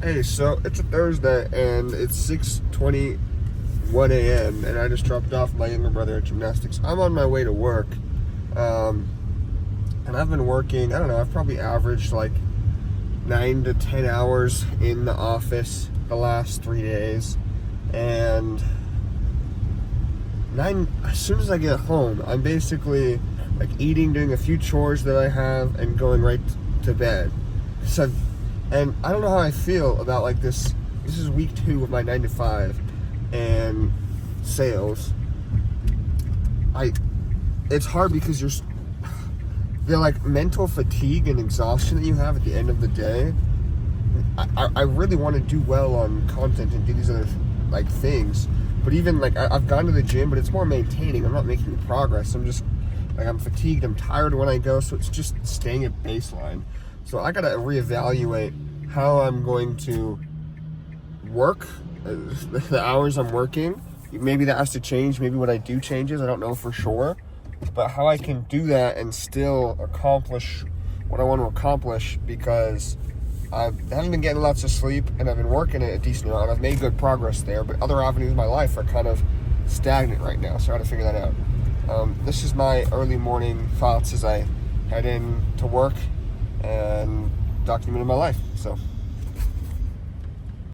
Hey, so it's a Thursday and it's 6:21 a.m. and I just dropped off my younger brother at gymnastics. I'm on my way to work, and I've been working. I don't know. I've probably averaged like 9 to 10 hours in the office the last 3 days, and as soon as I get home, I'm basically like eating, doing a few chores that I have, and going right to bed. And I don't know how I feel about like this. This is week 2 of my 9 to 5 and sales. It's hard because the like mental fatigue and exhaustion that you have at the end of the day. I really want to do well on content and do these other like things, but even like I've gone to the gym, but it's more maintaining. I'm not making progress. I'm just like, I'm fatigued, I'm tired when I go, so it's just staying at baseline. So I gotta reevaluate how I'm going to work, the hours I'm working. Maybe that has to change. Maybe what I do changes. I don't know for sure. But how I can do that and still accomplish what I want to accomplish, because I haven't been getting lots of sleep and I've been working a decent amount and I've made good progress there, but other avenues of my life are kind of stagnant right now, so I gotta figure that out. This is my early morning thoughts as I head in to work and documenting my life. So